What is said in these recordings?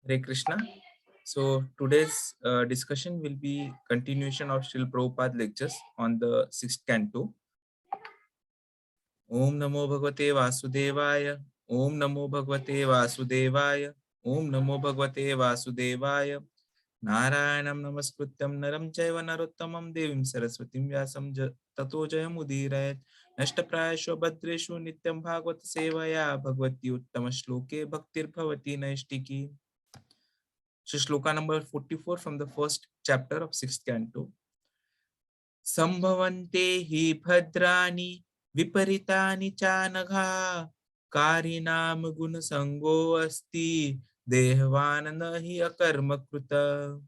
Hare Krishna. So today's discussion will be continuation of Srila Prabhupada lectures on the sixth canto. Om Namo Bhagavate Vasudevaya. Om Namo Bhagavate Vasudevaya. Om Namo Bhagavate Vasudevaya. Narayanam Namaskrutyam Naram Chaiva Narottamam Devim Saraswatim Vyasam Tato Jayamudhirayat. Nashtaprayasho Bhadreshu Nityam Bhagavata Sevaya Bhagavati Uttama Shloke Bhaktir Bhavati Naishtiki. So shloka number 44 from the first chapter of sixth canto. Sambhavante hi bhadrani viparitani chanagha karinam guna sango asti dehvan nahi akarma kruta.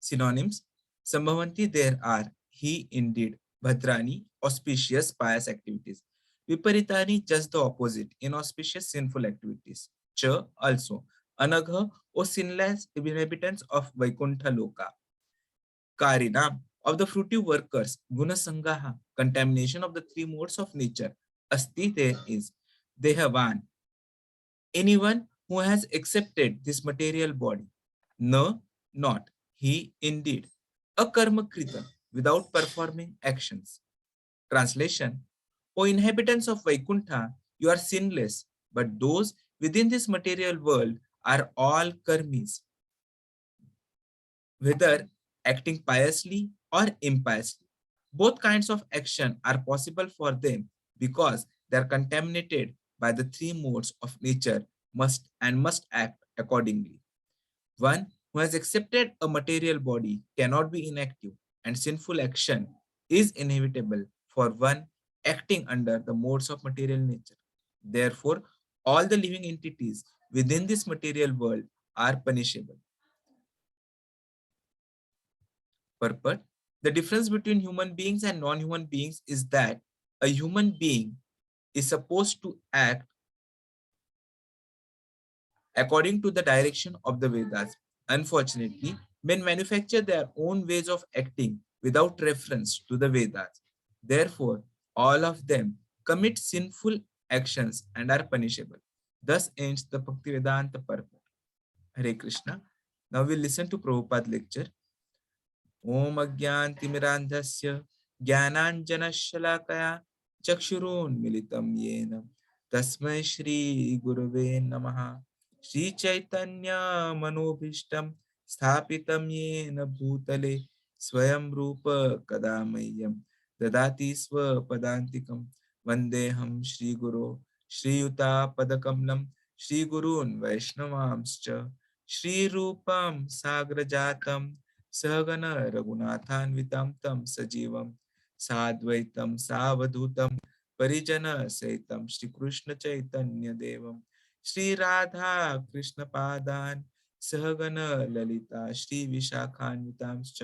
Synonyms. Sambhavanti, there are. He, indeed. Bhadrani, auspicious, pious activities. Viparitani, just the opposite, inauspicious, sinful activities. Cha, also. Anagha, O sinless inhabitants of Vaikuntha Loka. Karinam, of the fruitive workers. Gunasangaha, contamination of the three modes of nature. Asti, there is. Dehavan, anyone who has accepted this material body. No, not. He, indeed. Akarmakrita, without performing actions. Translation. O inhabitants of Vaikuntha, you are sinless, but those within this material world are all karmis, whether acting piously or impiously. Both kinds of action are possible for them because they are contaminated by the three modes of nature must act accordingly. One who has accepted a material body cannot be inactive, and sinful action is inevitable for one acting under the modes of material nature. Therefore, all the living entities within this material world are punishable. Purport. The difference between human beings and non-human beings is that a human being is supposed to act according to the direction of the Vedas. Unfortunately, men manufacture their own ways of acting without reference to the Vedas. Therefore, all of them commit sinful actions and are punishable. Thus ends the Bhaktivedanta purport. Hare Krishna. Now we listen to Prabhupada lecture. Om Agyantimirandhasya Jnananjanashalakaya Chakshurun Yena Tasmai Shri Gurave Namaha Shri Chaitanya Manobhishtam Sthapitam Yena Bhutale Swayam Rupa Kadamayam Dadati Swa Padantikam Vandeham Shri Guru Shri Yuta Padakamlam Shri Gurun Vaishnavamscha Shri Rupam Sagrajatam सहगण रघुनाथान्वितं तं सजीवं साद्वैतं सावधूतं परिजन सहितं श्रीकृष्ण चैतन्य देवं श्री राधा कृष्ण पादान् सहगण ललिता श्री विशाखान्वितांश्च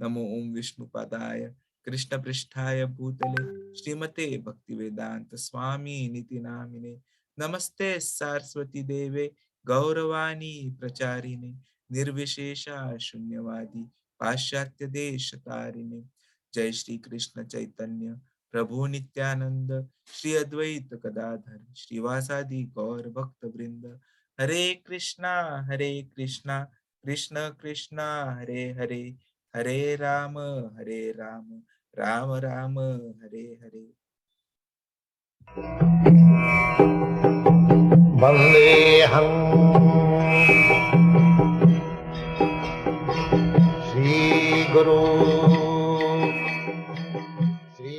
नमो ओम विष्णुपदाय कृष्ण पृष्ठाय भूतले श्रीमते भक्तिवेदांत स्वामी निति नामिने नमस्ते सरस्वती देवे गौरवाणी प्रचारिणे निर्विशेषा शून्यवादी पाश्चात्य देश तारिणे जय श्री कृष्ण चैतन्य प्रभु नित्यानंद श्री अद्वैत गदाधर श्रीवासादि गौर भक्त वृंद हरे कृष्णा कृष्ण कृष्ण हरे हरे हरे राम राम राम हरे हरे वन्देऽहं श्रीगुरो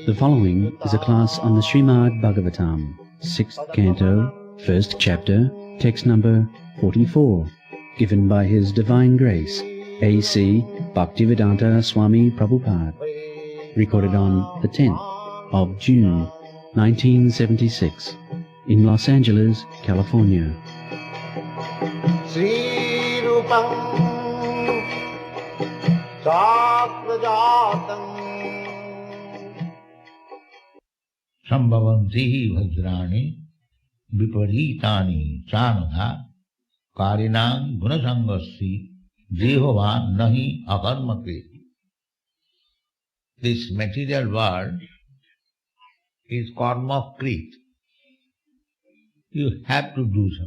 The following is a class on the Srimad Bhagavatam, 6th Canto, 1st Chapter, text number 44, given by His Divine Grace, A.C. Bhaktivedanta Swami Prabhupada, recorded on the 10th of June, 1976, in Los Angeles, California. श्रीरूपं साग्रजातं संभवन्ति भद्राणि विपरीतानि चानघा कारिणां गुणसंगस्ति देहवान् नहि अकर्मकृत्. This material world is karma krit. You have to do so.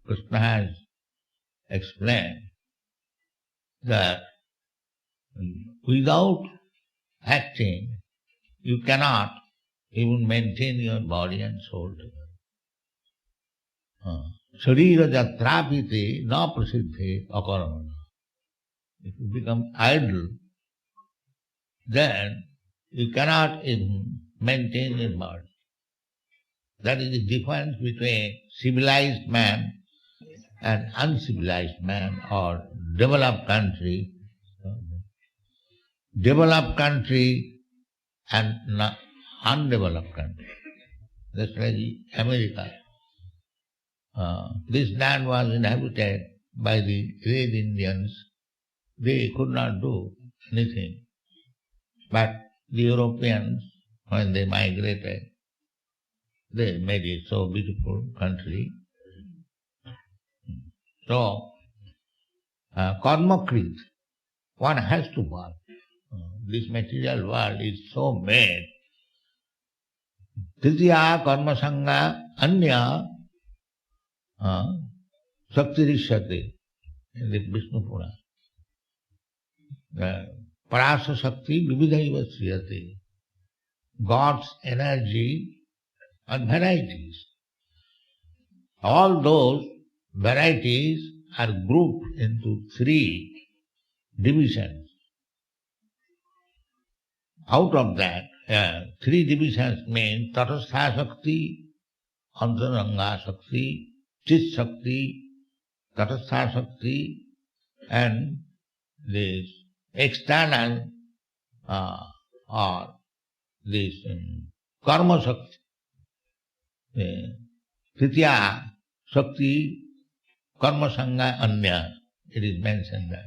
Krishna has explained that without acting, you cannot even maintain your body and soul together. Sharira jatrapite na prasiddhe akaramana. If you become idle, then you cannot even maintain your body. That is the difference between civilized man and uncivilized man or developed country. Developed country and undeveloped country. That's like America. This land was inhabited by the Red Indians. They could not do anything. But the Europeans, when they migrated, they made it so beautiful country. So, karmakrit, one has to work. This material world is so made. Titiya karma sangha anya saktirishyate in the Vishnu Purana. Parasa Shakti vividhaiva sriyate. God's energy are varieties. All those varieties are grouped into 3 divisions. Out of that, 3 divisions mean Tatastha Shakti, Antaranga Shakti, Chit Shakti, Tatastha Shakti, and this external or this Karma Shakti. Tritya Shakti, Karma Sangha Anya, it is mentioned that.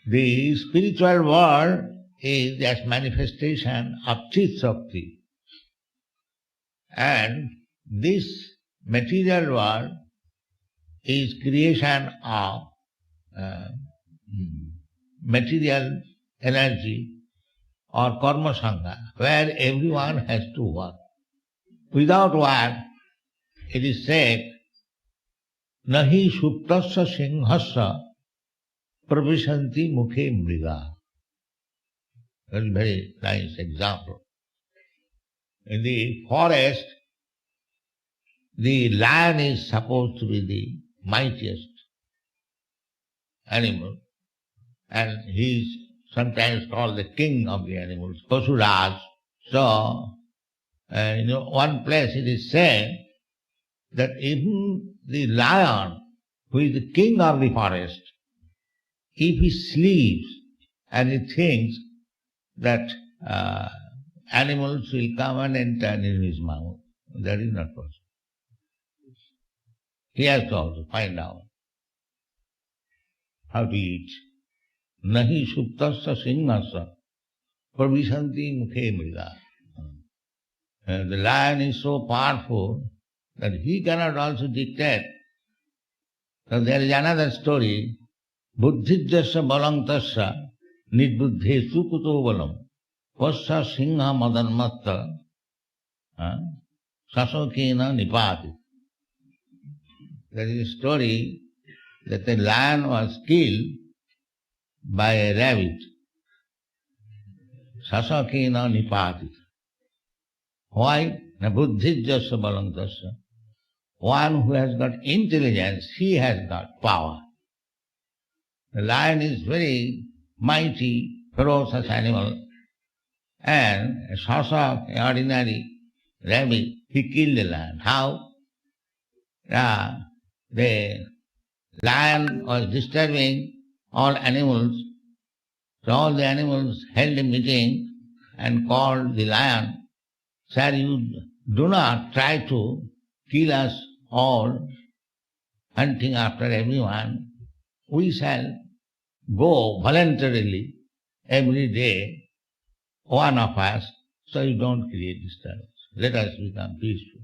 The spiritual world is just manifestation of Chit Shakti. And this material world is creation of material energy or karma sangha, where everyone has to work. Without work, it is said, nahi suptasya singhasya pravishanti mukhe mriga. That's a very nice example. In the forest, the lion is supposed to be the mightiest animal, and he is sometimes called the king of the animals, Pasuraj. So, in one place it is said that even the lion, who is the king of the forest, if he sleeps and he thinks that animals will come and enter in his mouth, that is not possible. He has to also find out how to eat. Nahi suptasya singhasya pravishanti mukhe mriga. The lion is so powerful that he cannot also dictate. So there is another story. Buddhijyasya balang tasya nidbuddhe sukuto balam pasya singha madanmatta sasokena nipati. There is a story that a lion was killed by a rabbit. Sasakena nipati. Why? Na buddhijyasya balang tasya. One who has got intelligence, he has got power. The lion is very mighty, ferocious animal, and a sasak, an ordinary rabbit, he killed the lion. How? The lion was disturbing all animals, so all the animals held a meeting and called the lion, "Sir, you do not try to kill us all, hunting after everyone. We shall go voluntarily every day, one of us, so you don't create disturbance. Let us become peaceful."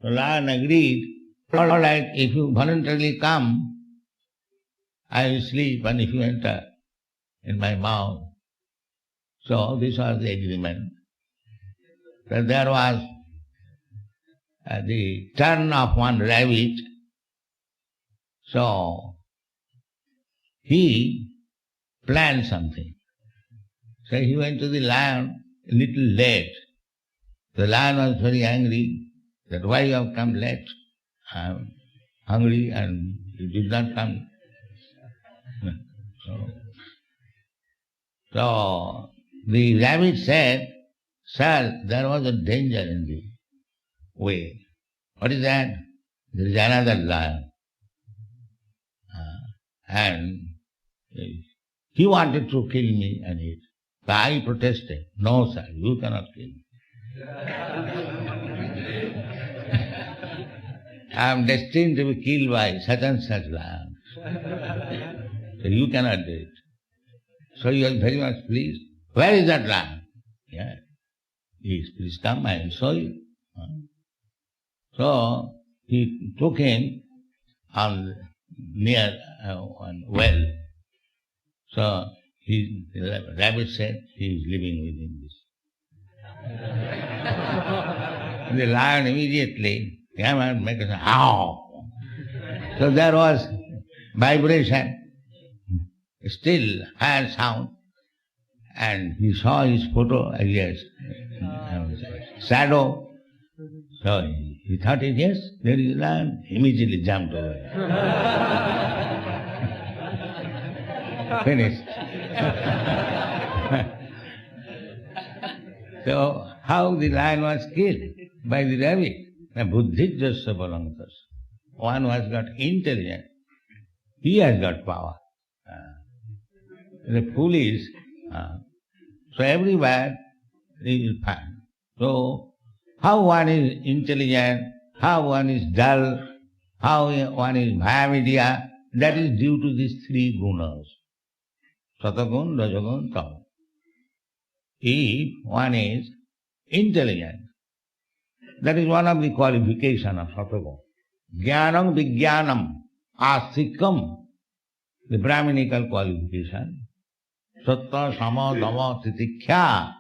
The lion agreed, "All right, if you voluntarily come, I will sleep, and if you enter in my mouth." So this was the agreement. So there was the turn of one rabbit So he planned something. So he went to the lion a little late. The lion was very angry that why you have come late? I am hungry and you did not come. So the rabbit said, "Sir, there was a danger in the way." What is that? There is another lion. And he wanted to kill me and eat. But I protested, "No, sir, you cannot kill me. I am destined to be killed by such and such lion. So you cannot do it." So he was very much pleased. "Where is that lion?" "Yeah. Yes, please come, I will show you." So he took him on near one well. So the rabbit said, "He is living within this." The lion immediately came and made a sound, "Ow!" So there was vibration, still higher sound, and he saw his photo, yes, shadow. So he thought, yes, there is a lion, immediately jumped away. Finished. So how the lion was killed? By the rabbit. Buddhijasya balantas. One who has got intelligence, he has got power. The foolish, so everywhere he will find. So how one is intelligent, how one is dull, how one is bhayavidya, that is due to these three gunas. Satagun, Rajagun, Tamas. If one is intelligent, that is one of the qualifications of Satagun. Jnanam Vijnanam Asikam, the Brahminical qualification. Satta Sama Dhamma Titikya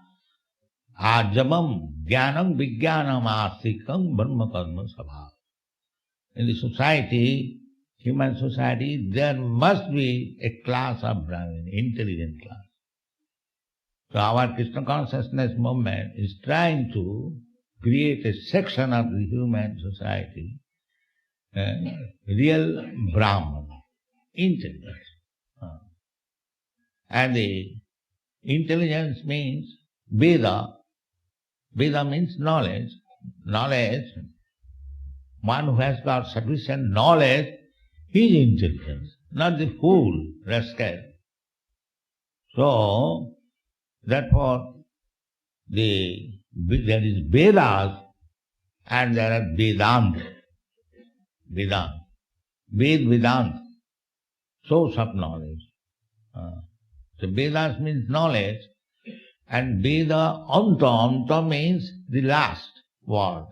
Ajamam Jnanam Vijnanam Asikam Brahma Karma Sabha. In the society, human society, there must be a class of Brahmin, intelligent class. So our Krishna consciousness movement is trying to create a section of the human society, real Brahman, intelligence. And the intelligence means Veda. Veda means knowledge. Knowledge, one who has got sufficient knowledge, he is intelligent, not the fool, rascal. So, therefore, there is Vedas and there are Vedanta. Vedanta. Vedanta, source of knowledge. So Vedas means knowledge, and Veda Anta means the last word.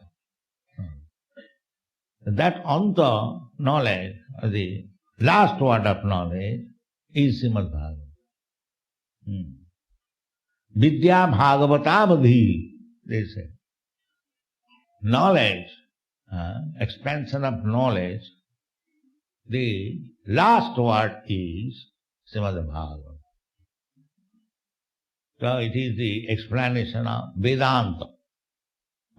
That Anta knowledge, or the last word of knowledge, is Srimad Bhagavatam. Vidya Bhagavatabadhi, they say. Knowledge, expansion of knowledge, the last word is Srimad Bhagavatam. So it is the explanation of Vedanta.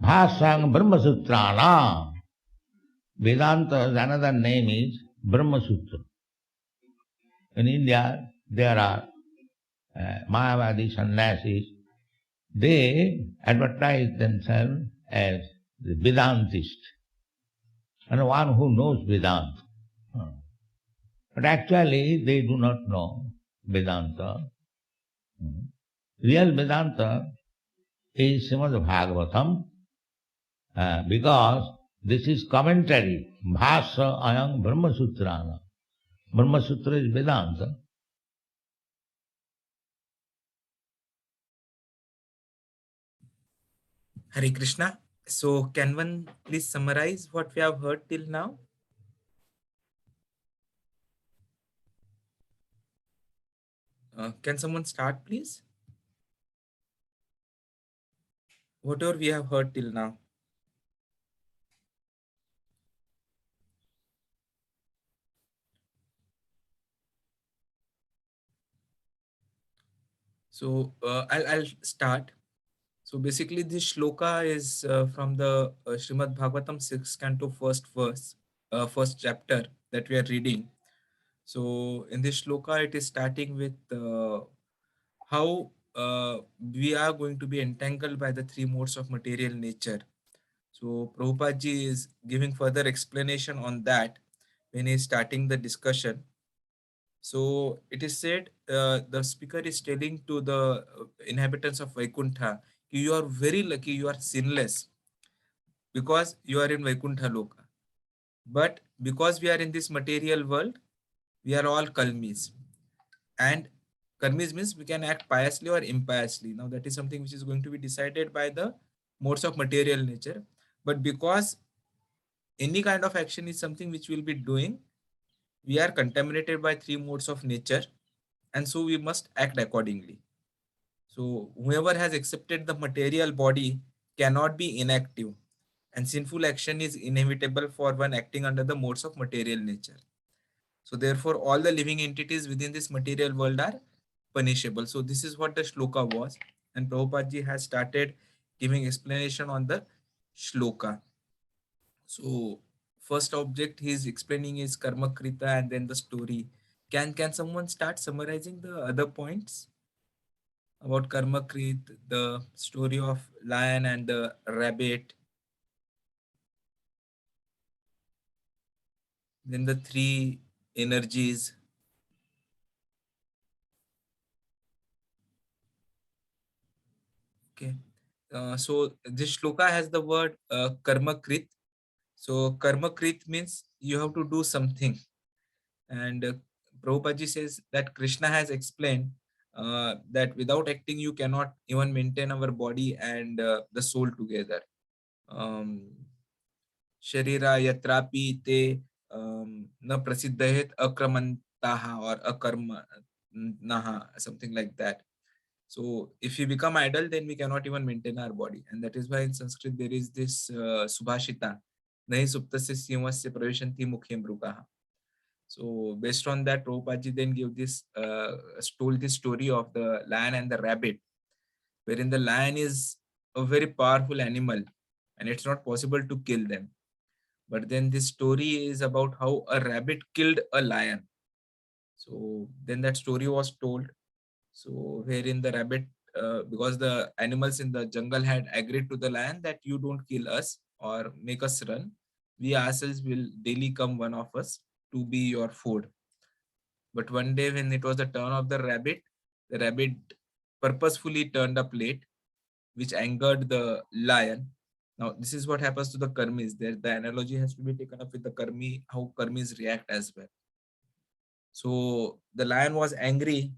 Bhāsyaṁ Brahma Sutranam. Vedanta's another name is Brahma Sutra. In India, there are Mayavadi sannyasis. They advertise themselves as the Vedantist, and one who knows Vedanta. But actually, they do not know Vedanta. Real Vedanta is Srimad Bhagavatam, because this is commentary. Bhāsya ayam Brahma Sutrana. Brahma Sutra is Vedanta. Hare Krishna. So can one please summarize what we have heard till now? Can someone start, please? Whatever we have heard till now. I'll start. So basically, this shloka is from the Srimad Bhagavatam 6th canto, first verse, first chapter that we are reading. So in this shloka, it is starting with how we are going to be entangled by the three modes of material nature. So Prabhupada ji is giving further explanation on that when he is starting the discussion. So it is said, the speaker is telling to the inhabitants of Vaikuntha, you are very lucky, you are sinless because you are in Vaikuntha Loka. But because we are in this material world, we are all kalmis. And karmis means we can act piously or impiously. Now that is something which is going to be decided by the modes of material nature. But because any kind of action is something which we'll be doing, we are contaminated by three modes of nature, and so we must act accordingly. So whoever has accepted the material body cannot be inactive, and sinful action is inevitable for one acting under the modes of material nature. So therefore, all the living entities within this material world are punishable. So this is what the shloka was, and Prabhupada ji has started giving explanation on the shloka. So first object he is explaining is karma krita and then the story. Can someone start summarizing the other points about karma krit, the story of lion and the rabbit, then the three energies. Okay. So this shloka has the word karma krit. So karma krit means you have to do something. And Prabhupada ji says that Krishna has explained that without acting, you cannot even maintain our body and the soul together. Sharira yatrapi te na prasiddahet akramantaha or akarma naha, something like that. So if we become idle, then we cannot even maintain our body. And that is why in Sanskrit there is this subhashita, nahi suptasya simhasya pravishanti mukhyam mrugaha. So based on that, Prabhupada ji then gave this, told this story of the lion and the rabbit, wherein the lion is a very powerful animal and it's not possible to kill them. But then this story is about how a rabbit killed a lion. So then that story was told. So wherein the rabbit, because the animals in the jungle had agreed to the lion that you don't kill us or make us run, we ourselves will daily come one of us to be your food. But one day when it was the turn of the rabbit purposefully turned up late, which angered the lion. Now, this is what happens to the karmis. There, the analogy has to be taken up with the karmi, how karmis react as well. So the lion was angry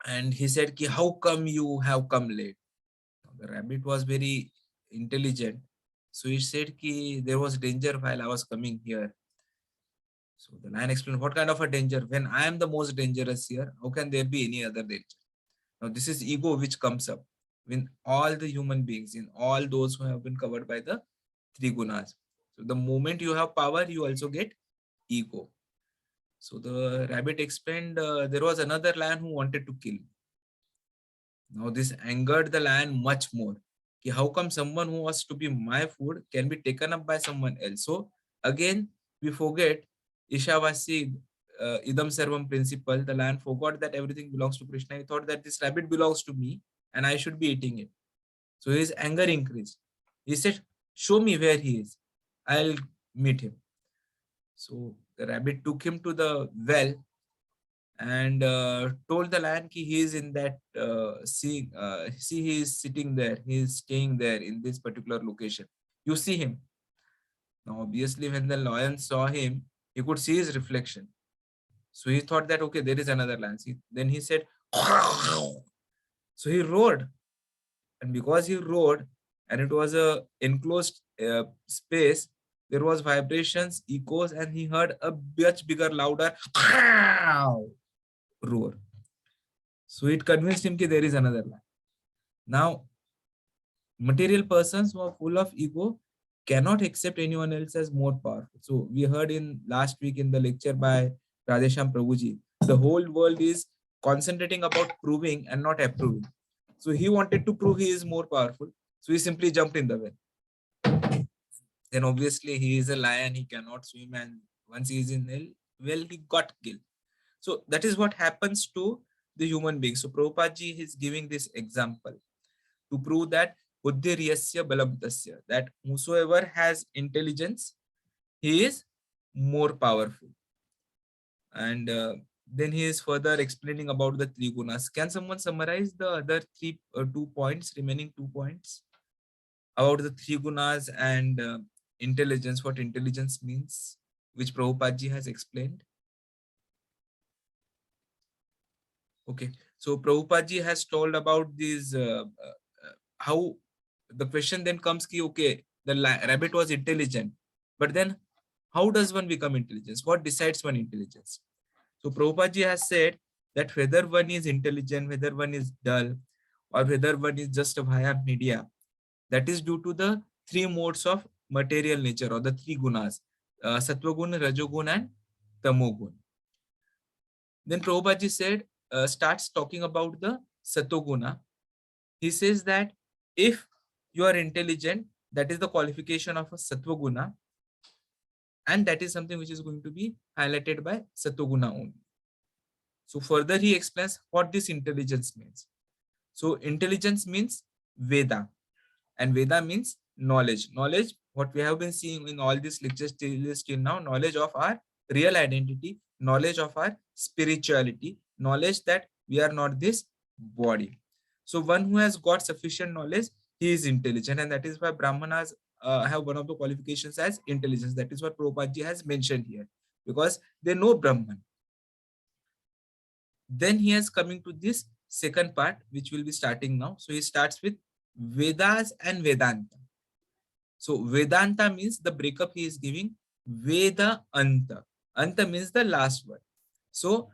and he said, Ki, how come you have come late? The rabbit was very intelligent. So he said, Ki, there was danger while I was coming here. So the lion explained, what kind of a danger? When I am the most dangerous here, how can there be any other danger? Now, this is ego which comes up in all the human beings, in all those who have been covered by the three gunas. So the moment you have power, you also get ego. So the rabbit explained, there was another lion who wanted to kill me. Now this angered the lion much more. Ki how come someone who was to be my food can be taken up by someone else? So again, we forget Ishavasi idam sarvam principle. The lion forgot that everything belongs to Krishna. He thought that this rabbit belongs to me and I should be eating it. So his anger increased. He said, show me where he is. I'll meet him. So the rabbit took him to the well and told the lion ki he is in that see he is sitting there, he is staying there in this particular location, you see him. Now obviously when the lion saw him, he could see his reflection, so he thought that okay, there is another lion. Then he said so he roared, and because he roared and it was a enclosed space, there was vibrations, echoes, and he heard a much bigger, louder roar. So it convinced him that there is another lion. Now, material persons who are full of ego cannot accept anyone else as more powerful. So we heard in last week in the lecture by Radhesham Prabhuji, the whole world is concentrating about proving and not approving. So he wanted to prove he is more powerful. So he simply jumped in the well. Then obviously he is a lion, he cannot swim, and once he is in the well, he got killed. So that is what happens to the human being. So Prabhupada ji is giving this example to prove that buddhiriyasya balabdasya, that whosoever has intelligence, he is more powerful. And then he is further explaining about the three gunas. Can someone summarize the other 2 points, remaining 2 points about the three gunas and intelligence, what intelligence means, which Prabhupada ji has explained? Okay, so Prabhupada ji has told about these, how the question then comes ki, okay, the rabbit was intelligent, but then how does one become intelligent? What decides one intelligence? So Prabhupada ji has said that whether one is intelligent, whether one is dull, or whether one is just via media, that is due to the three modes of material nature, or the three gunas, sattvagun, rajogun, and tamogun. Then Prabhupada ji said, starts talking about the satoguna. He says that if you are intelligent, that is the qualification of a sattva-guna, and that is something which is going to be highlighted by sattva-guna only. So further he explains what this intelligence means. So intelligence means Veda, and Veda means knowledge. Knowledge, what we have been seeing in all these lectures till now, knowledge of our real identity, knowledge of our spirituality, knowledge that we are not this body. So one who has got sufficient knowledge, he is intelligent, and that is why Brahmanas have one of the qualifications as intelligence. That is what Prabhupada ji has mentioned here, because they know Brahman. Then he is coming to this second part, which will be starting now. So he starts with Vedas and Vedanta. So Vedanta means the breakup he is giving. Veda Anta. Anta means the last word. So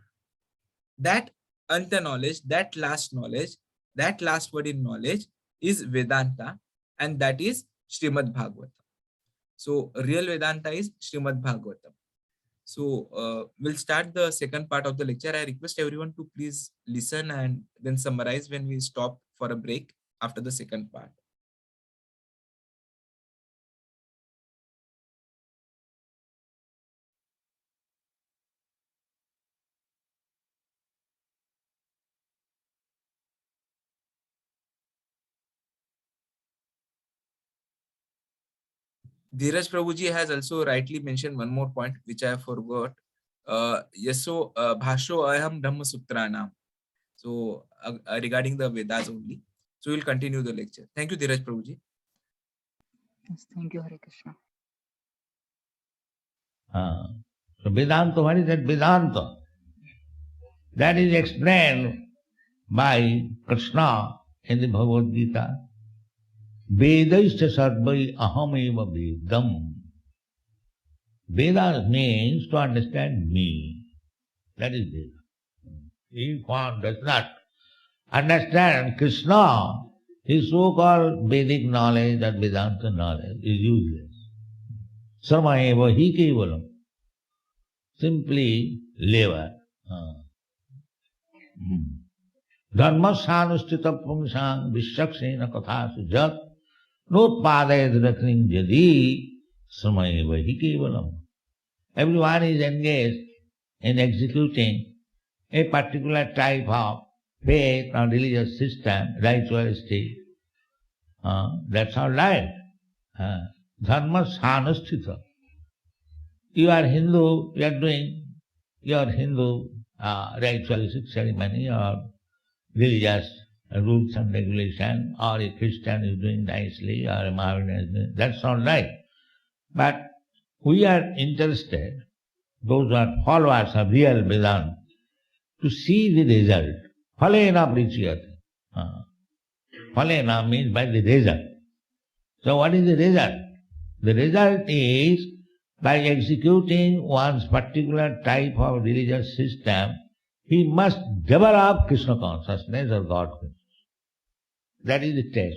that Anta knowledge, that last word in knowledge is Vedanta, and that is Srimad Bhagavatam. So real Vedanta is Srimad Bhagavatam. So we'll start the second part of the lecture. I request everyone to please listen and then summarize when we stop for a break after the second part. Dheeraj Prabhuji has also rightly mentioned one more point, which I forgot. Yaso Bhasho Aham Brahma Sutranam. So regarding the Vedas only. So we'll continue the lecture. Thank you, Dheeraj Prabhuji. Yes, thank you, Hare Krishna. So Vedanta, what is that Vedanta? That is explained by Krishna in the Bhagavad Gita. Vedaischa sarvai ahameva vedam. Vedas means to understand me. That is Veda. If one does not understand Krishna, his so-called Vedic knowledge, that Vedanta knowledge, is useless. Sarvaeva hi kevalam. Simply labor. Dharma sanustita pungsang vishaksena kathasu jat notpadayad rakring jadi sarvaeva hi kevalam. Everyone is engaged in executing a particular type of faith or religious system, ritualistic. That's our life. Dharma sanustita. You are Hindu, you are doing your Hindu ritualistic ceremony or religious rules and regulations, or a Christian is doing nicely, or a Mohammedan is doing, that's all right. But we are interested, those who are followers of real Vedanta, to see the result. Phalena prichyate. Phalena means by the result. So what is the result? The result is by executing one's particular type of religious system, he must develop Krishna consciousness or God consciousness. That is the test.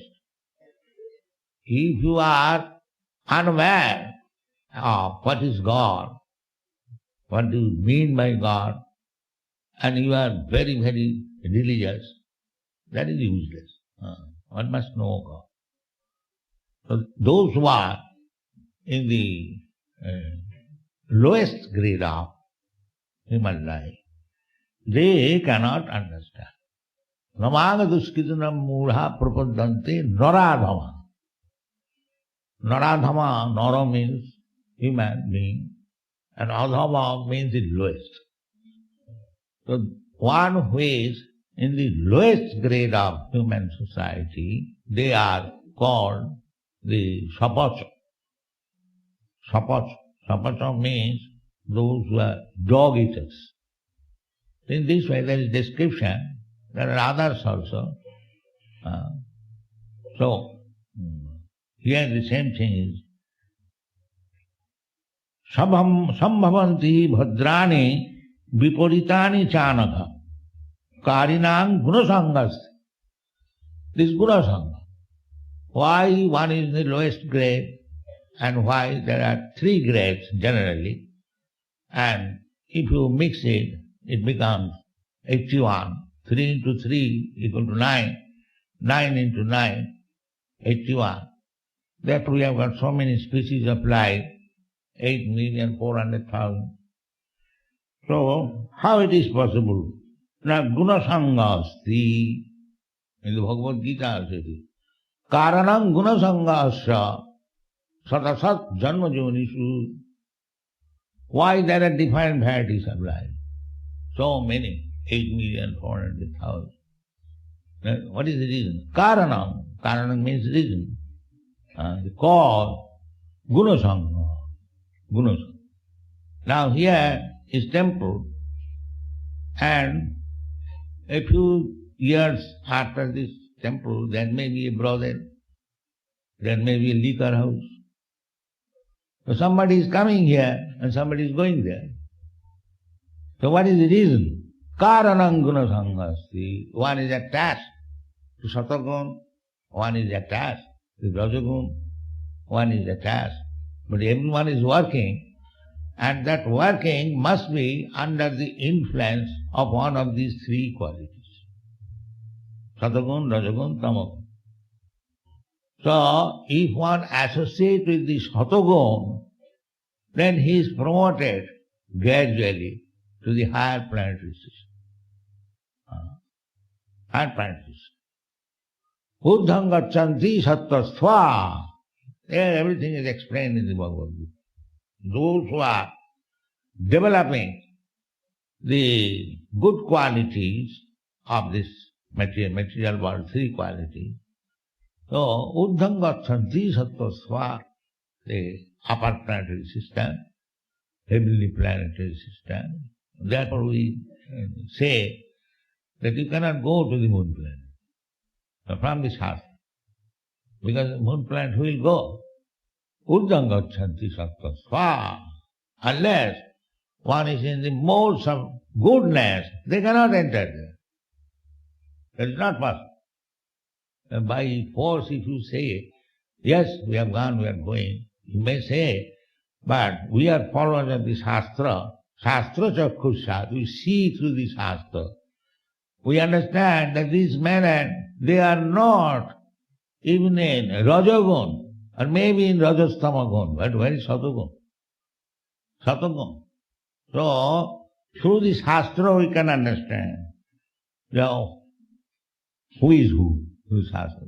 If you are unaware of what is God, what do you mean by God, and you are very, very religious, that is useless. One must know God. So those who are in the lowest grade of human life, they cannot understand. Namaga duskitanam mudha prapadante naradhama. Naradhama, nara means human being, and adhama means the lowest. So one who is in the lowest grade of human society, they are called the sapacha. Sapacha. Sapacha means those who are dog eaters. In this way there is description, there are others also. So here the same thing is sambhavanti bhadrani viparitani chanaka karinang gunasangas. This gunasanga. Why one is in the lowest grade and why there are three grades generally, and if you mix it, it becomes 81. 3 into 3 equal to 9. 9 into 9, 81. Therefore we have got so many species of life, 8,400,000. So how it is possible? Now gunasanga asti, in the Bhagavad Gita also it is. Karanam gunasanga asya satasat janma jonishu. Why there are different varieties of life? So many, 8,400,000. What is the reason? Karanam. Karanam means reason. The cause, gunasanga. Gunasanga. Now here is temple, and a few years after this temple, there may be a brothel, there may be a liquor house. So somebody is coming here and somebody is going there. So what is the reason? Karanam gunasanga asti. One is attached to Satagun, one is attached to Rajagun, one is attached. But everyone is working, and that working must be under the influence of one of these three qualities. Satagun, Rajagun, Tamagun. So if one associates with the Satagun, then he is promoted gradually to the higher planetary system. Higher planetary system. Buddham gachanti sattasva. There everything is explained in the Bhagavad Gita. Those who are developing the good qualities of this material world, three qualities. So, Uddham gachanti sattasva, the upper planetary system, heavenly planetary system. Therefore we say that you cannot go to the moon planet from this house, because the moon planet will go. Uddham gachanti sattasva. Unless one is in the modes of goodness, they cannot enter there. That is not possible. By force, if you say, yes, we have gone, we are going, you may say, but we are followers of the Shastra. Shastra chakhushat, we see through the Shastra. We understand that these men, they are not even in Rajagun, or maybe in Rajastamagun, but where is Satagun? Satagun. So, through the Shastra we can understand who is who is Shastra.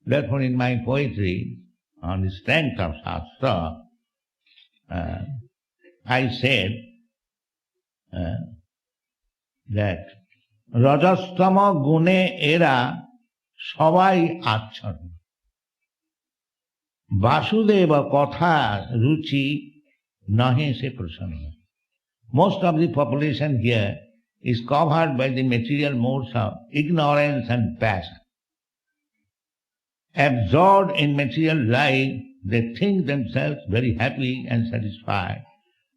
Therefore in my poetry, on the strength of Shastra, I said that Rajastama gune era sabai achan. Vasudeva katha ruchi nahe se prasanna. Most of the population here is covered by the material modes of ignorance and passion. Absorbed in material life, they think themselves very happy and satisfied.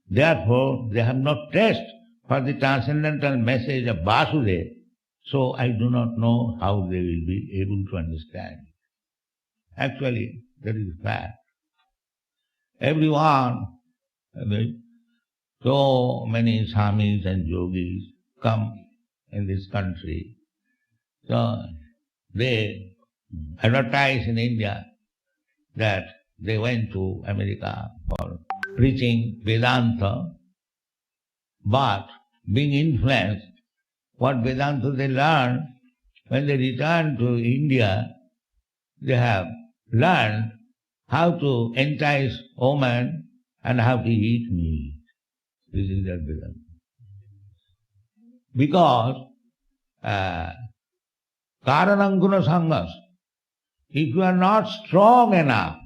Therefore, they have no taste for the transcendental message of Vasudeva. So I do not know how they will be able to understand. Actually, that is the fact. Everyone, so many swamis and yogis come in this country. So they advertise in India that they went to America for preaching Vedanta, but being influenced, what Vedanta they learned, when they return to India, they have learned how to entice women and how to eat meat. This is their Vedanta. Because Karananguna Sanghas, if you are not strong enough,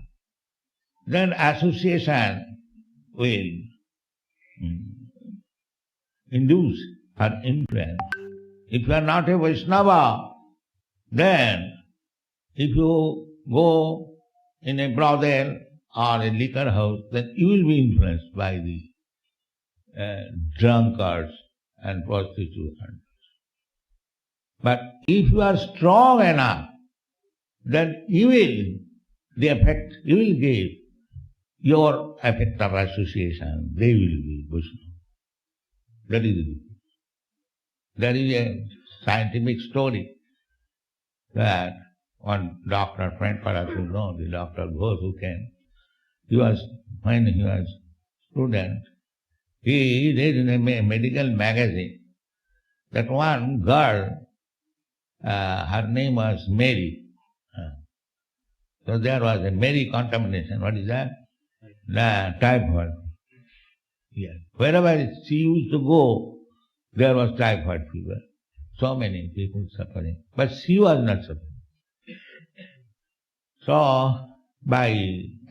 then association will induce or influence. If you are not a Vaishnava, then if you go in a brothel or a liquor house, then you will be influenced by the drunkards and prostitutes. But if you are strong enough, then you will give your effect of association, they will be Vaishnava. That is it. There is a scientific story that one doctor, friend perhaps you know, the Dr. Ghosh who came, when he was student, he read in a medical magazine that one girl, her name was Mary. So there was a Mary contamination. What is that? Typhoid. Yes. Wherever she used to go, there was typhoid fever. So many people suffering. But she was not suffering. So, by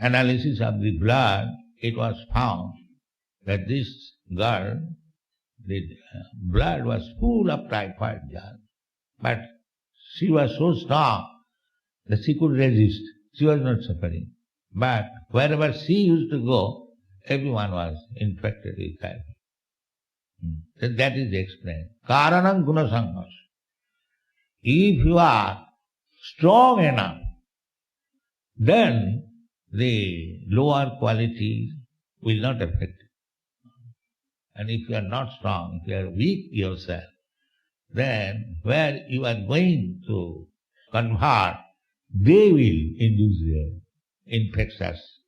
analysis of the blood, it was found that this girl, the blood was full of typhoid germs. But she was so strong that she could resist. She was not suffering. But wherever she used to go, everyone was infected with typhoid. So that is explained. Karanam guna sanghas. If you are strong enough, then the lower qualities will not affect you. And if you are not strong, if you are weak yourself, then where you are going to convert, they will induce their infectious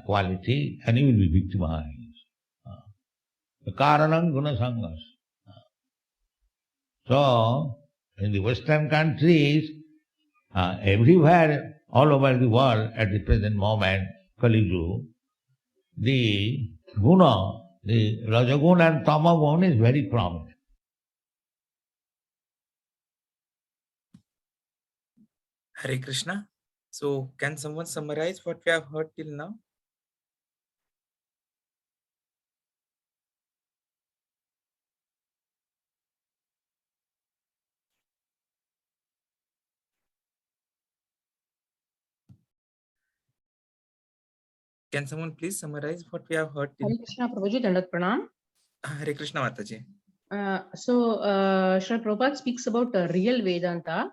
quality and you will be victimized. Karanam guna sanghas. So, in the Western countries, everywhere, all over the world at the present moment, Kali Yuga, the guna, the Rajaguna and Tamaguna is very prominent. Hare Krishna. So, can someone summarize what we have heard till now? Can someone please summarize what we have heard till Hare Krishna Prabhuji, Dandat Pranam. Hare Krishna Mataji. Srila Prabhupada speaks about real Vedanta,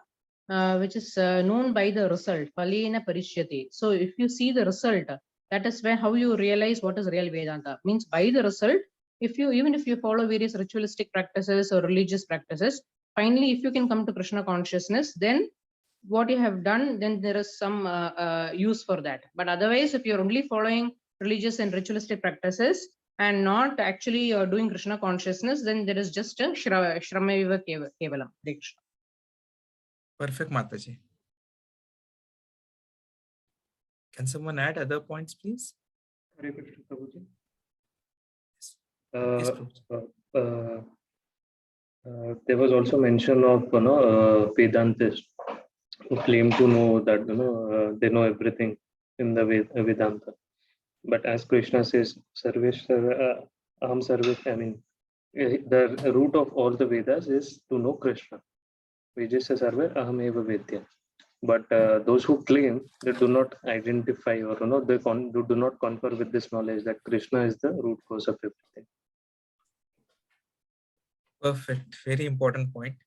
which is known by the result, Phalena Parishyate. So if you see the result, that is how you realize what is real Vedanta. Means by the result, even if you follow various ritualistic practices or religious practices, finally if you can come to Krishna consciousness, then what you have done, then there is some use for that. But otherwise, if you're only following religious and ritualistic practices and not actually doing Krishna consciousness, then there is just a Shramaiva Kevalam. Perfect, Mataji. Can someone add other points, please? Hare Krishna Prabhuji. Yes, Prabhuji. There was also mention of Vedantists who claim to know that they know everything in the Vedanta. But as Krishna says, Sarvesh Aham Sarvesh, I mean, the root of all the Vedas is to know Krishna. Vejasya Sarve Aham Eva Vedya. But those who claim they do not identify or they do not confer with this knowledge that Krishna is the root cause of everything. Perfect. Very important point.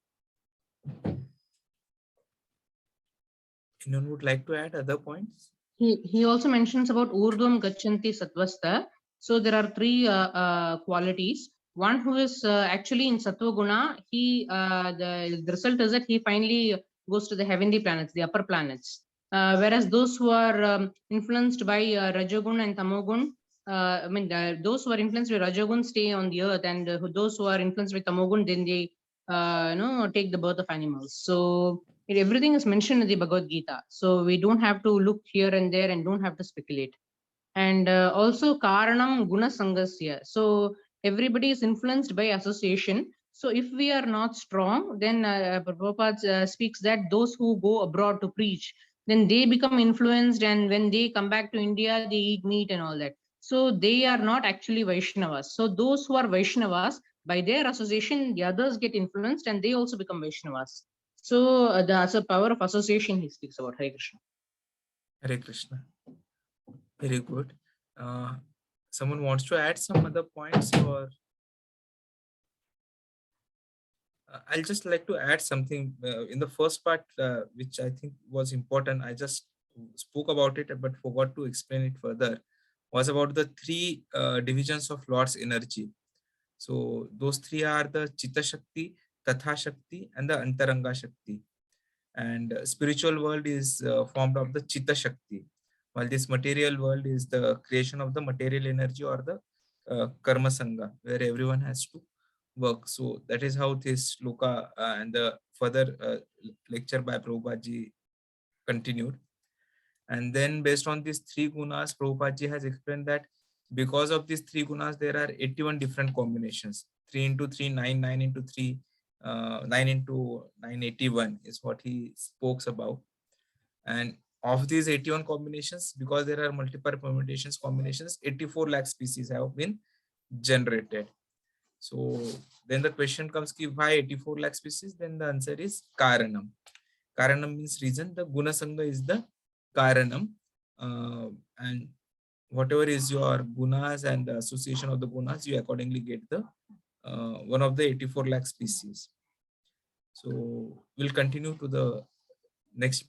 Anyone would like to add other points? He also mentions about Urdhvam Gachanti Sattvastha. So there are three qualities. one who is actually in Sattva Guna, the result is that he finally goes to the heavenly planets, the upper planets. Whereas those who are influenced by Rajagun and Tamogun, those who are influenced by Rajagun stay on the earth, and those who are influenced by Tamogun, then they take the birth of animals. So everything is mentioned in the Bhagavad Gita. So we don't have to look here and there and don't have to speculate. And also Karanam Guna Sangasya. So everybody is influenced by association. So if we are not strong, then Prabhupada speaks that those who go abroad to preach, then they become influenced, and when they come back to India, they eat meat and all that. So they are not actually Vaishnavas. So those who are Vaishnavas, by their association, the others get influenced and they also become Vaishnavas. So that's a power of association he speaks about. Hare Krishna. Hare Krishna. Very good. Someone wants to add some other points, or I'll just like to add something in the first part, which I think was important. I just spoke about it, but forgot to explain it further, was about the three divisions of Lord's energy. So those three are the Chitta Shakti, Tatha Shakti, and the Antaranga Shakti. And spiritual world is formed of the Chitta Shakti, while this material world is the creation of the material energy, or the Karma Sangha, where everyone has to work. So that is how this sloka and the further lecture by Prabhupada ji continued. And then based on these three gunas, Prabhupada ji has explained that because of these three gunas, there are 81 different combinations. 3 into 3, 9, 9 into 3, 9 into 9, 81 is what he spoke about. And of these 81 combinations, because there are multiple permutations, combinations, 84 lakh species have been generated. So then the question comes, why 84 lakh species? Then the answer is Karanam. Karanam means reason. The Guna Sangha is the Karanam. And whatever is your gunas and the association of the gunas, you accordingly get the one of the 84 lakh species. So we'll continue to the next.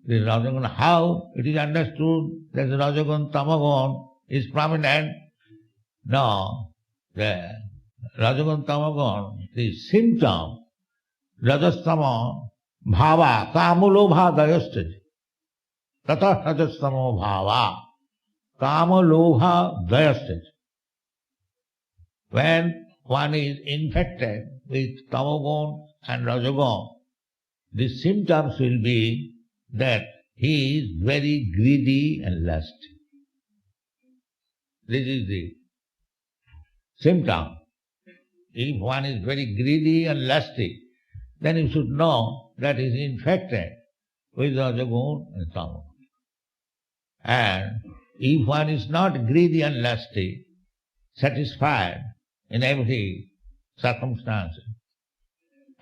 The Rajagun, how it is understood that the Rajagun Tamagun is prominent? No, the Rajagun Tamagun, the symptom, Rajastama Bhava, Kamalobha Dayastaj, Tata Rajastamo Bhava, Kamalobha Dayastaj. When one is infected with Tamagun and Rajagun, the symptoms will be that he is very greedy and lusty. This is the symptom. If one is very greedy and lusty, then you should know that he is infected with Rajagun and Tamagun. And if one is not greedy and lusty, satisfied in every circumstance,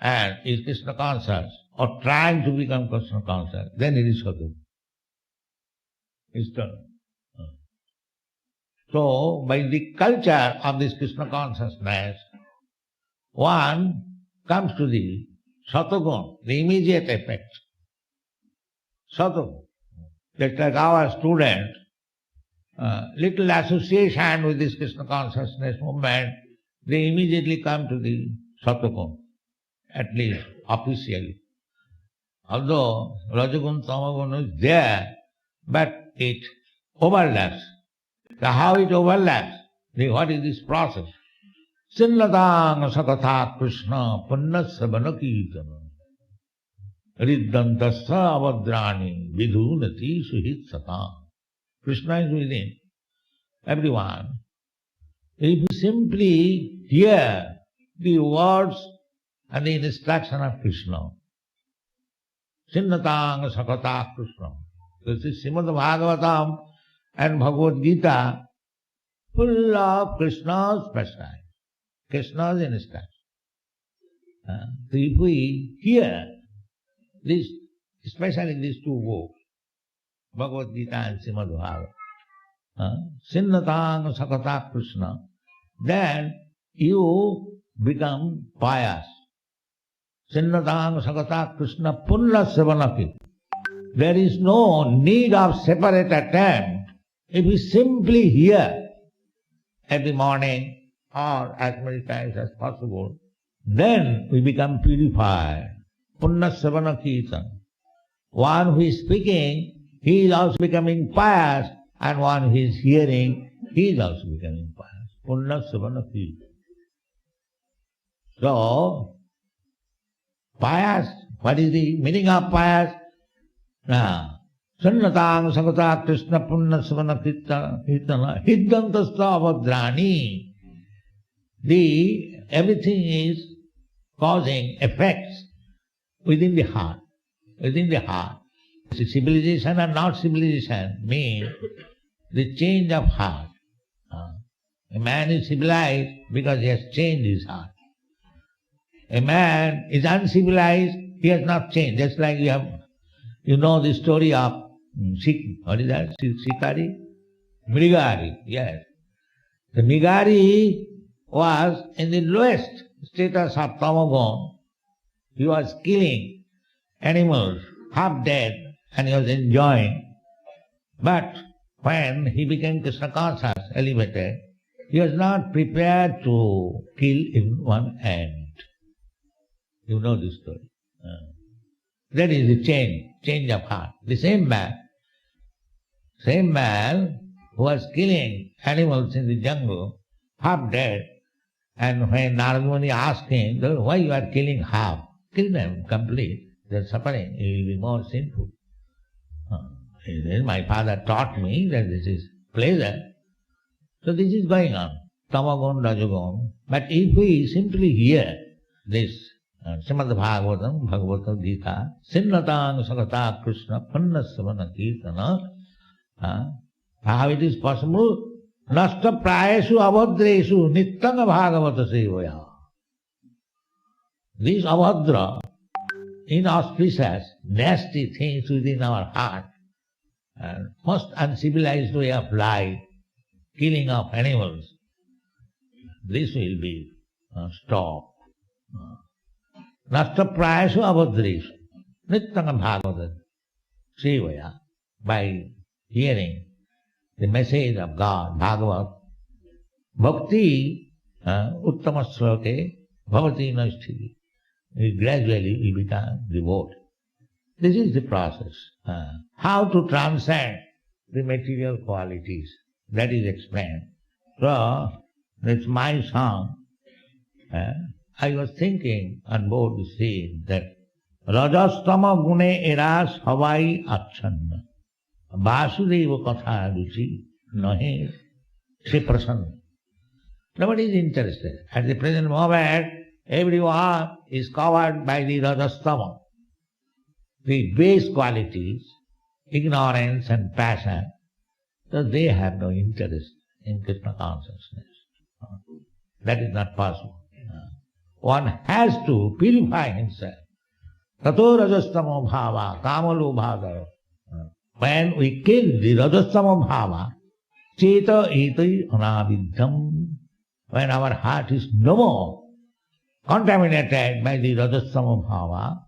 and is Krishna conscious, or trying to become Krishna conscious, then it is Sadhu. It's done. So, by the culture of this Krishna consciousness, one comes to the Satagun, the immediate effect. Satagun. Just like our student, little association with this Krishna consciousness movement, they immediately come to the Satagun, at least officially. Although Rajagun, Tamagun is there, but it overlaps. So how it overlaps? What is this process? Sinnatang sakatha Krishna punnasya banakirtana riddantasa avadrani vidhunati suhit satam. Krishna is within everyone. If you simply hear the words and the instruction of Krishna, Sinnatang sakata Krishna. This is Srimad Bhagavatam and Bhagavad Gita, full of Krishna's pastime, Krishna's instruction. So if we hear this, especially these two books, Bhagavad Gita and Srimad Bhagavatam, Sinnatang sakata Krishna, then you become pious. Sinnatang sakata Krishna punna savanaki. There is no need of separate attempt If we simply hear every morning or as many times as possible, then we become purified. Punna Savana Kirtan. One who is speaking, he is also becoming pious, and one who is hearing, he is also becoming pious. Punna Savana Kirtan. So, pious, what is the meaning of pious? Sannatang Sagata Krishna Punna Savana Kirtana Hiddantasta Avadrani. Everything is causing effects within the heart. Within the heart. Civilization and not civilization mean the change of heart. A man is civilized because he has changed his heart. A man is uncivilized, he has not changed. Just like you know the story of what is that? Sikari? Mrigari, yes. The Mrigari was in the lowest status of Tamagun. He was killing animals, half dead, and he was enjoying. But when he became Krishna conscious, elevated, he was not prepared to kill in one ant. You know this story. That is the change of heart. The same man who was killing animals in the jungle, half dead, and when Narada Muni asked him, why you are killing half? Kill them complete. They are suffering. It will be more sinful. My father taught me that this is pleasure. So this is going on. Tamagun, Rajagun. But if we simply hear this Srimad Bhagavatam, Bhagavad Gita, Sinnatang Sagata Krishna Panna Savana Kirtana, how it is possible? Nasta Prayesu Abhadresu Nittanga Bhagavata Sevaya. These Abhadra, inauspicious, nasty things within our heart, most uncivilized way of life, killing of animals, this will be stopped. Nasta Prayesu Abhadresu Nittanga Bhagavata Sevaya. By hearing the message of God, Bhagavat, Bhakti, Uttama Sloke, Bhavati Nashti, gradually we become devoted. This is the process. How to transcend the material qualities, that is explained. So, that's my song. I was thinking on board the sea that Rajastama Gune Eras Havai Achanna. Vasudeva Katha Ruchi Nahe Se Prasanna. Nobody is interested. At the present moment, everyone is covered by the Rajastama. The base qualities, ignorance and passion, so they have no interest in Krishna consciousness. That is not possible. One has to purify himself. Tato Rajastama Bhava, Kamalu Bhava. When we kill the Rajastama Bhava, Cheta Eti Anavidham, when our heart is no more contaminated by the Rajastama Bhava,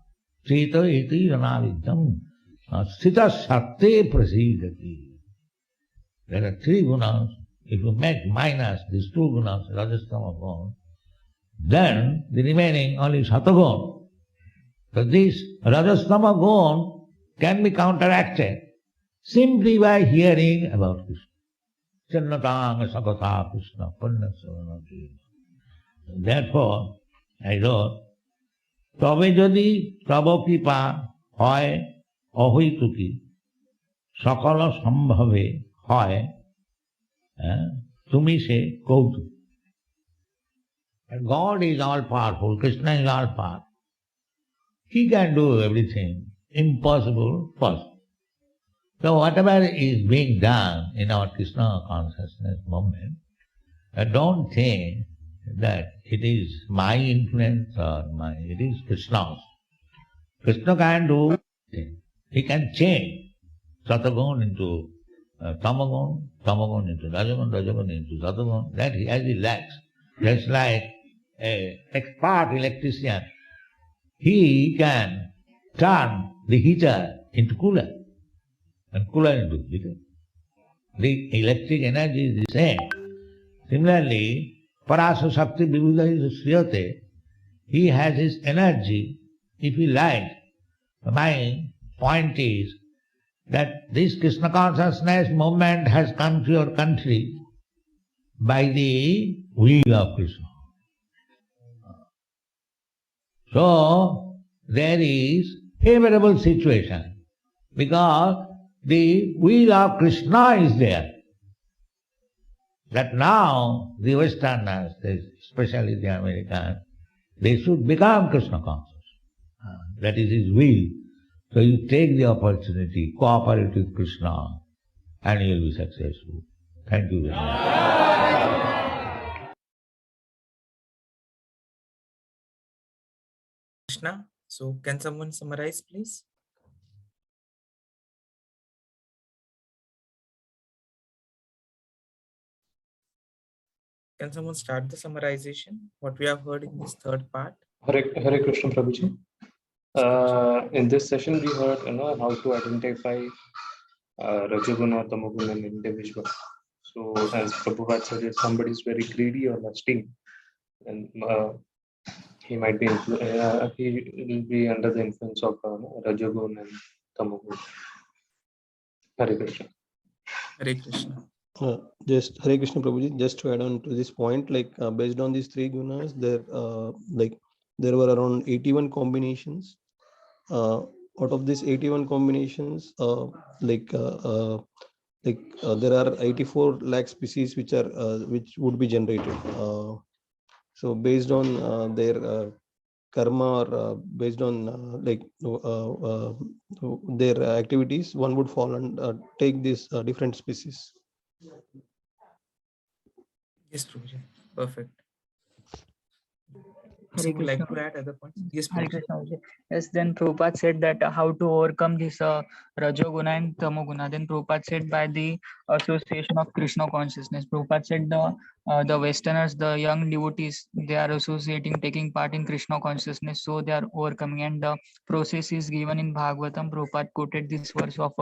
Cheta Eti Anavidham, Sita Satte Prasidati. There are three gunas. If you make minus these two gunas, Rajastama Bhava, then the remaining only Satagun. So this Rajastama gun can be counteracted simply by hearing about Krishna. Channatang Sakata Krishna Panna Savana Kirtana. Therefore, I wrote, তবে যদি তব কৃপা হয় অহৈতুকী সকল সম্ভবে হয় তুমি সে কৌতুক. God is all powerful, Krishna is all powerful. He can do everything. Impossible, possible. So whatever is being done in our Krishna consciousness movement, don't think that it is my influence or it is Krishna's. Krishna can do anything. He can change Satagun into Tamagun, Tamagun into Rajagun, Rajagun into Satagun, that as he likes. Just like an expert electrician, he can turn the heater into cooler and cooler into heater. the electric energy is the same. Similarly, Parasa Shakti Vivudha Sriyate, he has his energy if he likes. My point is that this Krishna consciousness movement has come to your country by the will of Krishna. So there is favorable situation because the will of Krishna is there. That now the Westerners, especially the Americans, they should become Krishna conscious. That is his will. So you take the opportunity, cooperate with Krishna, and you will be successful. Thank you very much. Krishna. So can someone summarize, please? Can someone start the summarization? What we have heard in this third part? Hare Krishna Prabhuji. In this session, we heard how to identify Rajoguna, Tamoguna in individual. So as Prabhupada said, if somebody is very greedy or lusty, then he might be he will be under the influence of Rajoguna and Tamoguna. Hare Krishna. Hare Krishna. Just Hare Krishna Prabhuji, just to add on to this point, based on these three gunas, there were around 81 combinations. Out of these 81 combinations, there are 84 lakh species which would be generated. So based on their karma or based on their activities, one would fall and take these different species. Yes, Prabhuji. Perfect. Hare Someone would like Krishna. to add other points? Yes, Hare Prabhuji. Krishna. Prabhuji. Yes, then Prabhupada said that how to overcome this Rajoguna and Tamoguna. Then Prabhupada said by the association of Krishna consciousness. Prabhupada said the Westerners, the young devotees, they are associating, taking part in Krishna consciousness, so they are overcoming. And the process is given in Bhagavatam. Prabhupada quoted this verse of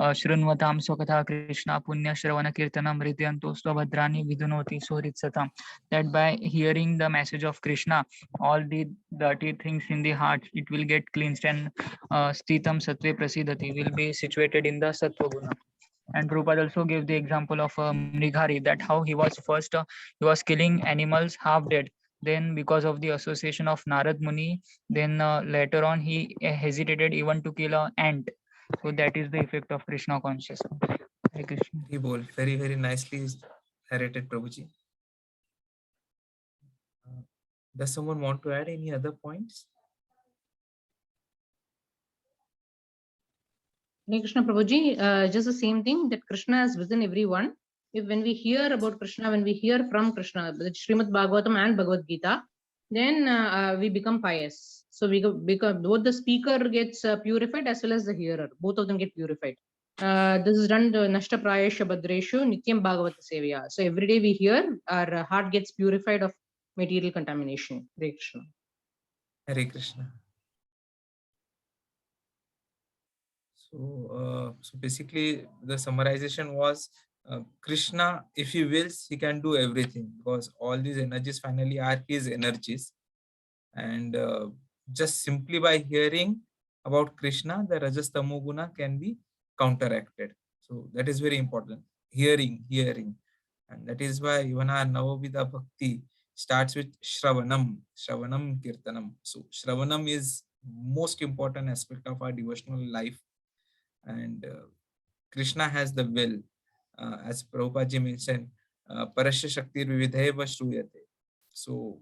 Shrunvatam Swakatha Krishna Punya Shravana Kirtanam Ridyantostva Bhadrani Vidunoti Soritsatam. That by hearing the message of Krishna, all the dirty things in the heart, it will get cleansed, and Stitam Sattve Prasidati will be situated in the Sattva Guna. And Prabhupada also gave the example of Mrighari, that how he was first, he was killing animals half dead. Then because of the association of Narad Muni, then later on he hesitated even to kill an ant. So that is the effect of Krishna consciousness. Hare Krishna. He bol. Very, very nicely narrated, Prabhuji. Does someone want to add any other points? Hare Krishna Prabhuji, just the same thing, that Krishna is within everyone. When we hear about Krishna, when we hear from Krishna, the Srimad Bhagavatam and Bhagavad Gita, then we become pious. So we become, both the speaker gets purified as well as the hearer. Both of them get purified. This is done to Nashta Prayesha Bhadreshu Nityam Bhagavata Sevya. So every day we hear, our heart gets purified of material contamination. Hare Krishna. Hare Krishna. So basically the summarization was Krishna, if he wills, he can do everything, because all these energies finally are his energies. And just simply by hearing about Krishna, the Rajas Tamoguna can be counteracted. So that is very important. Hearing. And that is why even our Navavidha Bhakti starts with Shravanam Kirtanam. So Shravanam is most important aspect of our devotional life. And Krishna has the will, as Prabhupada ji mentioned, Parasya Shakti Vividheva Shruyate. So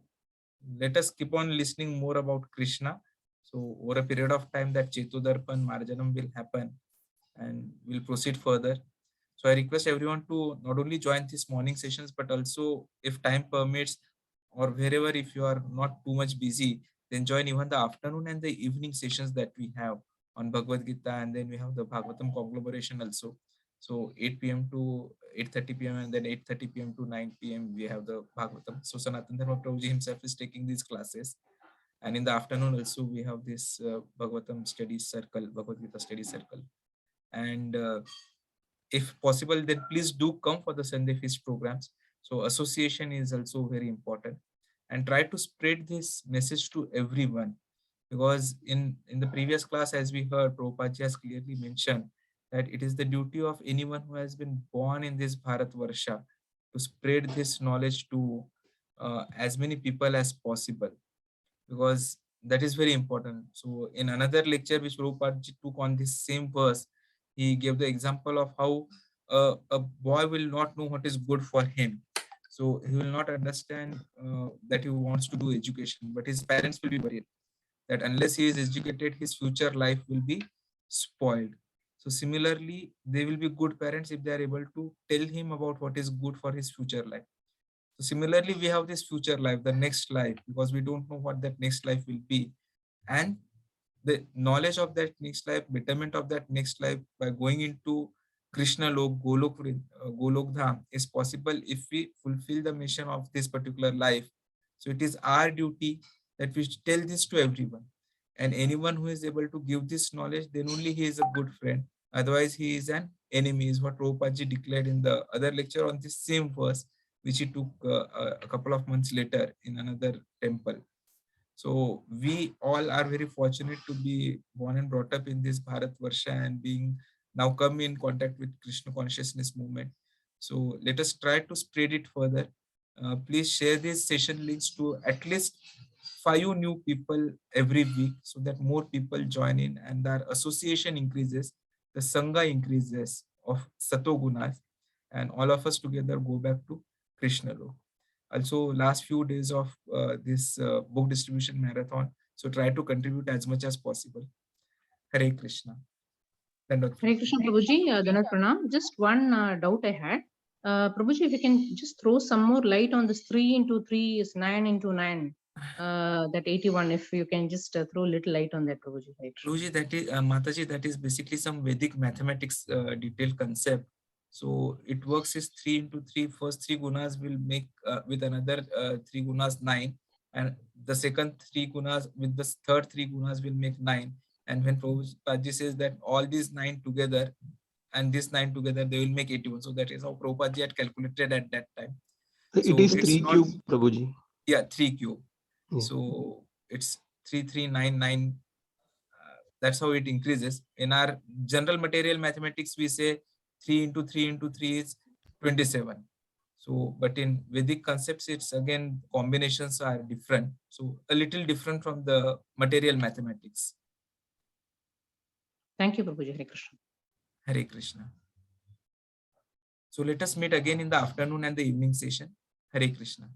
let us keep on listening more about Krishna. So over a period of time, that Chetudarpan Marjanam will happen, and we'll proceed further. So I request everyone to not only join these morning sessions, but also, if time permits, or wherever, if you are not too much busy, then join even the afternoon and the evening sessions that we have on Bhagavad Gita, and then we have the Bhagavatam conglomeration also. So 8 p.m. to 8:30 p.m. and then 8:30 p.m. to 9 p.m. we have the Bhagavatam. So Sanatana Dharma Prabhuji himself is taking these classes. And in the afternoon also we have this Bhagavatam study circle, Bhagavad Gita study circle. And if possible, then please do come for the Sunday feast programs. So association is also very important, and try to spread this message to everyone, because in the previous class, as we heard, Prabhupada has clearly mentioned that it is the duty of anyone who has been born in this Bharat Varsha to spread this knowledge to as many people as possible, because that is very important. So in another lecture which Prabhupada ji took on this same verse, he gave the example of how a boy will not know what is good for him. So he will not understand that he wants to do education, but his parents will be worried that unless he is educated, his future life will be spoiled. So similarly, they will be good parents if they are able to tell him about what is good for his future life. So similarly, we have this future life, the next life, because we don't know what that next life will be. And the knowledge of that next life, betterment of that next life by going into Krishna Lok, Golok Dham is possible if we fulfill the mission of this particular life. So it is our duty that we tell this to everyone. And anyone who is able to give this knowledge, then only he is a good friend. Otherwise, he is an enemy, is what Prabhupada ji declared in the other lecture on this same verse, which he took a couple of months later in another temple. So we all are very fortunate to be born and brought up in this Bharat Varsha and being now come in contact with Krishna consciousness movement. So let us try to spread it further. Please share these session links to at least 5 new people every week so that more people join in and our association increases, the Sangha increases of Satogunas, and all of us together go back to Krishna Lok. Also, last few days of this book distribution marathon, so try to contribute as much as possible. Hare Krishna. Dandavata. Hare Krishna Prabhuji, Dhanat Pranam. Just one doubt I had. Prabhuji, if you can just throw some more light on this 3 into 3 is 9 into 9, that 81, if you can just throw a little light on that, Prabhuji. Hare Krishna. Guruji, that is Mataji, that is basically some Vedic mathematics detailed concept. So it works is 3 into 3. First 3 gunas will make with another 3 gunas 9, and the second 3 gunas with the third 3 gunas will make 9. And when Prabhupada says that all these 9 together and this 9 together, they will make 81. So that is how Prabhupada had calculated at that time. It So is it's 3 not- cube, Prabhuji. Yeah, 3 cube. Yeah. So it's 3399. That's how it increases. In our general material mathematics, we say 3 into 3 into 3 is 27. So, but in Vedic concepts, it's again combinations are different. So a little different from the material mathematics. Thank you, Prabhuji. Hare Krishna. Hare Krishna. So let us meet again in the afternoon and the evening session. Hare Krishna.